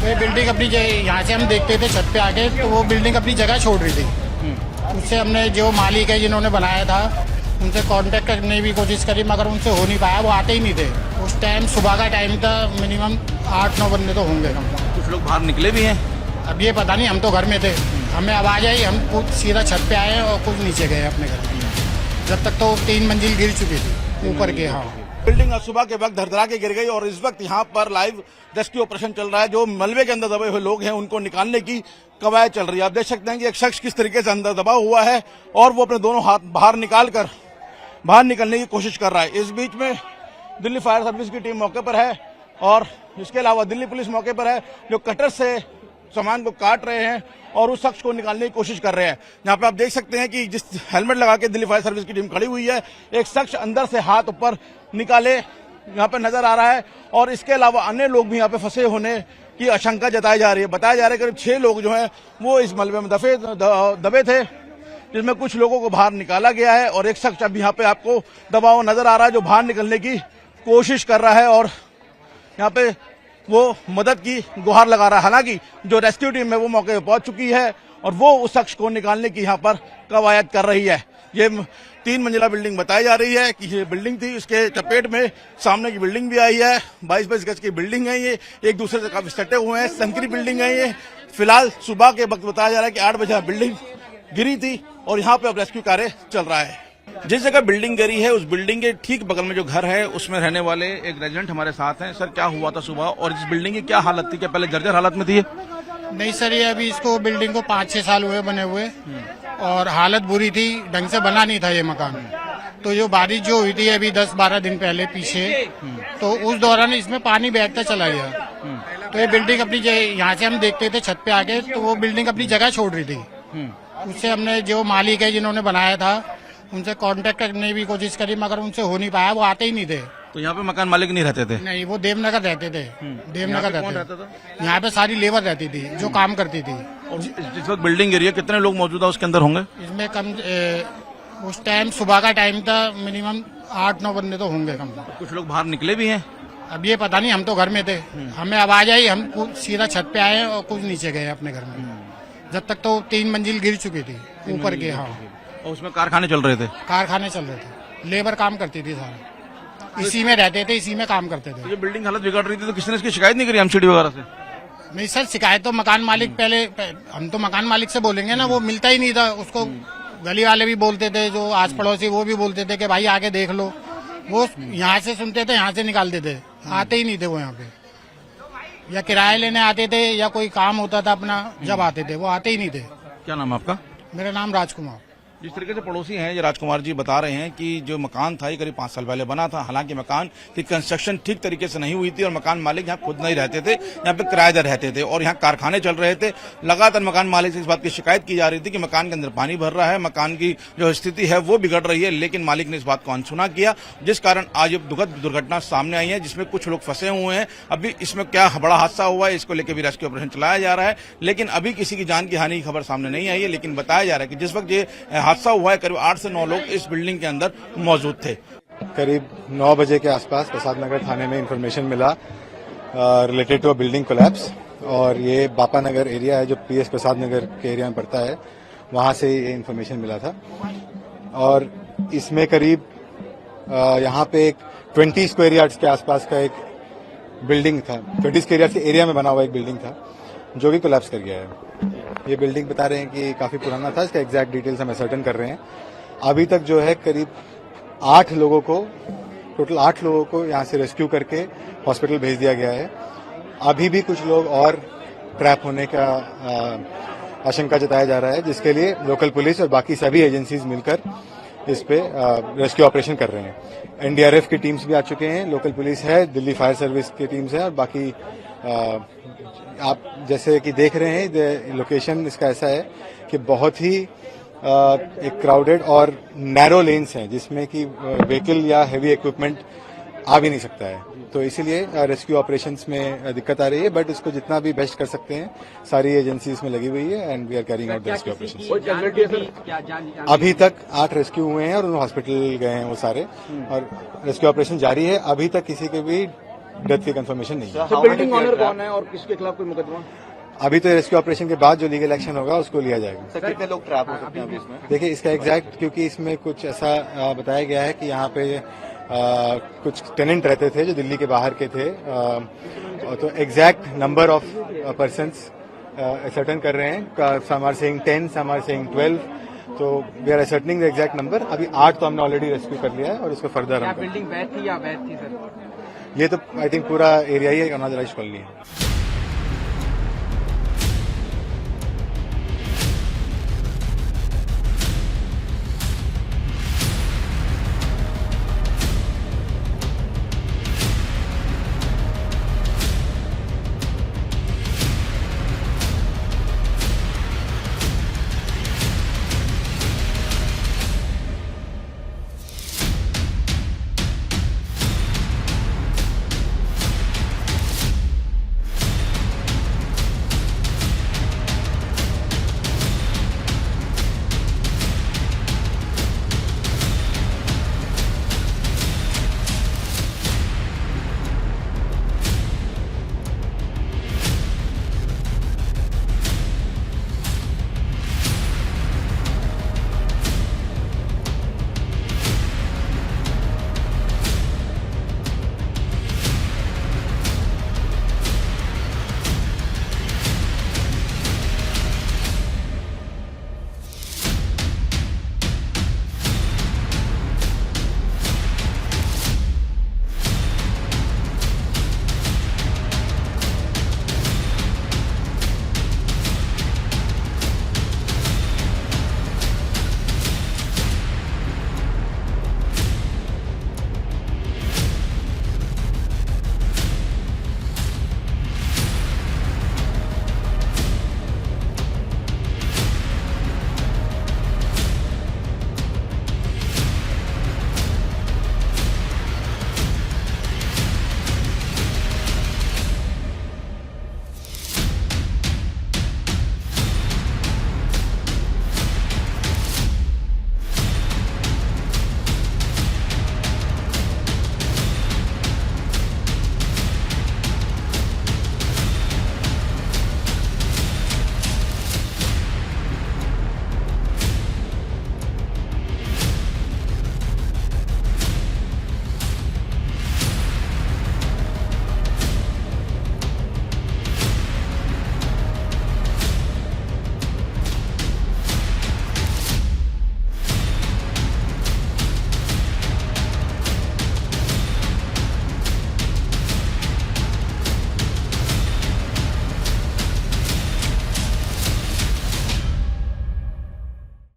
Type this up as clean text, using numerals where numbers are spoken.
ये बिल्डिंग अपनी यहाँ से हम देखते थे छत पे आके, तो वो बिल्डिंग अपनी जगह छोड़ रही थी। उससे हमने जो मालिक है जिन्होंने बनाया था उनसे कांटेक्ट करने की कोशिश करी, मगर उनसे हो नहीं पाया। वो आते ही नहीं थे। उस टाइम सुबह का टाइम था, मिनिमम 8-9 बंदे तो होंगे। कुछ लोग बाहर निकले भी हैं। अब ये पता नहीं, हम तो घर में थे, हमें आवाज़ आई, हम कुछ सीधा छत पे आए और कुछ नीचे गए अपने घर में। जब तक तो 3 मंजिल गिर चुकी थी ऊपर के। हाँ, बिल्डिंग आज सुबह के वक्त धड़धड़ा के गिर गई और इस वक्त यहाँ पर लाइव रेस्क्यू ऑपरेशन चल रहा है। जो मलबे के अंदर दबे हुए लोग हैं उनको निकालने की कवायद चल रही है। आप देख सकते हैं कि एक शख्स किस तरीके से अंदर दबा हुआ है और वो अपने दोनों हाथ बाहर निकलने की कोशिश कर रहा है। इस बीच में दिल्ली फायर सर्विस की टीम मौके पर है और इसके अलावा दिल्ली पुलिस मौके पर है, जो कटर से सामान को काट रहे हैं और उस शख्स को निकालने की कोशिश कर रहे हैं। यहाँ पे आप देख सकते हैं कि जिस हेलमेट लगा के दिल्ली फायर सर्विस की टीम खड़ी हुई है, एक शख्स अंदर से हाथ ऊपर निकाले यहाँ पे नजर आ रहा है और इसके अलावा अन्य लोग भी यहाँ पे फंसे होने की आशंका जताई जा रही है। बताया जा रहा है करीब 6 लोग जो हैं वो इस मलबे में दबे थे, जिसमें कुछ लोगों को बाहर निकाला गया है और एक शख्स अब यहाँ पे आपको दबा हुआ नजर आ रहा है, जो बाहर निकलने की कोशिश कर रहा है और यहाँ पे वो मदद की गुहार लगा रहा है। हालांकि जो रेस्क्यू टीम है वो मौके पर पहुंच चुकी है और वो उस शख्स को निकालने की यहाँ पर कवायद कर रही है। ये 3 मंजिला बिल्डिंग बताई जा रही है कि ये बिल्डिंग थी, इसके चपेट में सामने की बिल्डिंग भी आई है। 22-22 गज की बिल्डिंग है, ये एक दूसरे से काफी सटे हुए हैं, संकरी बिल्डिंग है ये। फिलहाल सुबह के वक्त बताया जा रहा है कि 8 बजे बिल्डिंग गिरी थी और यहाँ पे अब रेस्क्यू कार्य चल रहा है। जिस जगह बिल्डिंग गिरी है उस बिल्डिंग के ठीक बगल में जो घर है उसमें रहने वाले एक रेजिडेंट हमारे साथ हैं। सर, क्या हुआ था सुबह और इस बिल्डिंग की क्या हालत थी? क्या पहले जर्जर हालत में थी? नहीं सर, ये अभी इसको बिल्डिंग को 5-6 साल हुए बने हुए और हालत बुरी थी, ढंग से बना नहीं था ये मकान। तो जो बारिश जो हुई थी अभी 10-12 दिन पहले पीछे, तो उस दौरान इसमें पानी बहता चला गया। तो ये बिल्डिंग अपनी यहाँ से हम देखते थे छत पे आके, तो वो बिल्डिंग अपनी जगह छोड़ रही थी। उससे हमने जो मालिक है जिन्होंने बनाया था उनसे कांटेक्ट करने की कोशिश करी, मगर उनसे हो नहीं पाया। वो आते ही नहीं थे। तो यहाँ पे मकान मालिक नहीं रहते थे? नहीं, वो देवनगर रहते थे। देवनगर रहते था। यहाँ पे सारी लेबर रहती थी जो काम करती थी। और जिस वक्त बिल्डिंग गिरी है कितने लोग मौजूदा उसके अंदर होंगे? इसमें कम उस टाइम सुबह का टाइम था, मिनिमम 8-9 बंदे तो होंगे कम। कुछ लोग बाहर निकले भी हैं। अब ये पता नहीं, हम तो घर में थे, हमें आवाज आई, हम कुछ सीधा छत पे आए और कुछ नीचे गए अपने घर में। जब तक तो 3 मंजिल गिर चुकी थी ऊपर के। हाँ, और उसमें कारखाने चल रहे थे? कारखाने चल रहे थे, लेबर काम करती थी सारा, इसी में रहते थे, इसी में काम करते थे। तो ये बिल्डिंग हालत बिगड़ रही थी तो किसी ने इसकी शिकायत नहीं करी एमसीडी वगैरह से? नहीं सर, शिकायत तो मकान मालिक हम तो मकान मालिक से बोलेंगे ना, वो मिलता ही नहीं था उसको। गली वाले भी बोलते थे, जो आस पड़ोसी वो भी बोलते थे कि भाई आके देख लो। वो यहाँ से सुनते थे, यहाँ से निकालते थे, आते ही नहीं थे वो यहाँ पे। या किराया लेने आते थे या कोई काम होता था अपना, जब आते थे, वो आते ही नहीं थे। क्या नाम है आपका? मेरा नाम राजकुमार। जिस तरीके से पड़ोसी हैं ये राजकुमार जी बता रहे हैं कि जो मकान था ये करीब 5 साल पहले बना था। हालांकि मकान की कंस्ट्रक्शन ठीक तरीके से नहीं हुई थी और मकान मालिक यहाँ खुद नहीं रहते थे, यहाँ पे किराएदार रहते थे और यहाँ कारखाने चल रहे थे। लगातार मकान मालिक से इस बात की शिकायत की जा रही थी कि मकान के अंदर पानी भर रहा है, मकान की जो स्थिति है वो बिगड़ रही है, लेकिन मालिक ने इस बात को अनसुना किया, जिस कारण आज ये दुखद दुर्घटना सामने आई है जिसमें कुछ लोग फंसे हुए हैं। अभी इसमें क्या बड़ा हादसा हुआ है इसको लेकर भी रेस्क्यू ऑपरेशन चलाया जा रहा है, लेकिन अभी किसी की जान की हानि की खबर सामने नहीं आई है। लेकिन बताया जा रहा है कि जिस वक्त ये हादसा हुआ है करीब 8 से 9 लोग इस बिल्डिंग के अंदर मौजूद थे। करीब 9 बजे के आसपास प्रसाद नगर थाने में इंफॉर्मेशन मिला related to a building collapse, और ये बापा नगर एरिया है जो पीएस प्रसाद नगर के एरिया में पड़ता है, वहां से ये इंफॉर्मेशन मिला था। और इसमें करीब यहाँ पे एक 20 स्क्वायर यार्ड्स के आसपास का एक बिल्डिंग था, 20 स्क्वायर यार्ड्स के एरिया में बना हुआ एक बिल्डिंग था जो कि कोलैप्स कर गया है। ये बिल्डिंग बता रहे हैं कि काफी पुराना था, इसका एग्जैक्ट डिटेल्स हम सर्टेन कर रहे हैं। अभी तक जो है करीब 8 लोगों को यहाँ से रेस्क्यू करके हॉस्पिटल भेज दिया गया है। अभी भी कुछ लोग और ट्रैप होने का आशंका जताया जा रहा है, जिसके लिए लोकल पुलिस और बाकी सभी एजेंसीज मिलकर इस पे रेस्क्यू ऑपरेशन कर रहे हैं। एनडीआरएफ की टीम्स भी आ चुके हैं, लोकल पुलिस है, दिल्ली फायर सर्विस की टीम्स है और बाकी आप जैसे कि देख रहे हैं लोकेशन इसका ऐसा है कि बहुत ही एक क्राउडेड और नैरो लेन्स हैं जिसमें कि व्हीकल या हेवी इक्विपमेंट आ भी नहीं सकता है, तो इसीलिए रेस्क्यू ऑपरेशंस में दिक्कत आ रही है। बट उसको जितना भी बेस्ट कर सकते हैं सारी एजेंसी इसमें लगी हुई है and we are carrying out the rescue operations. अभी तक 8 रेस्क्यू हुए हैं और हॉस्पिटल गए हैं वो सारे, और रेस्क्यू ऑपरेशन जारी है। अभी तक किसी के भी डेथ की कंफर्मेशन नहीं है। तो बिल्डिंग ऑनर कौन है और किसके खिलाफ कोई मुकदमा? अभी तो रेस्क्यू ऑपरेशन के बाद जो लीगल एक्शन होगा उसको लिया जाएगा। सर कितने लोग ट्रैप हो सकते हैं अभी इसमें? देखिए इसका एग्जैक्ट, क्योंकि इसमें कुछ ऐसा बताया गया है कि यहाँ पे कुछ टेनेंट रहते थे जो दिल्ली के बाहर के थे, तो exact number of persons certain कर रहे हैं। Some are saying 10, some are saying 12, तो we are ascertaining the exact number. अभी 8 तो हमने ऑलरेडी रेस्क्यू कर लिया है और इसको फर्दर बिल्डिंग वैध थी या अवैध थी सर? ये तो आई थिंक पूरा एरिया ही एक अनऑथराइज्ड कॉलोनी है।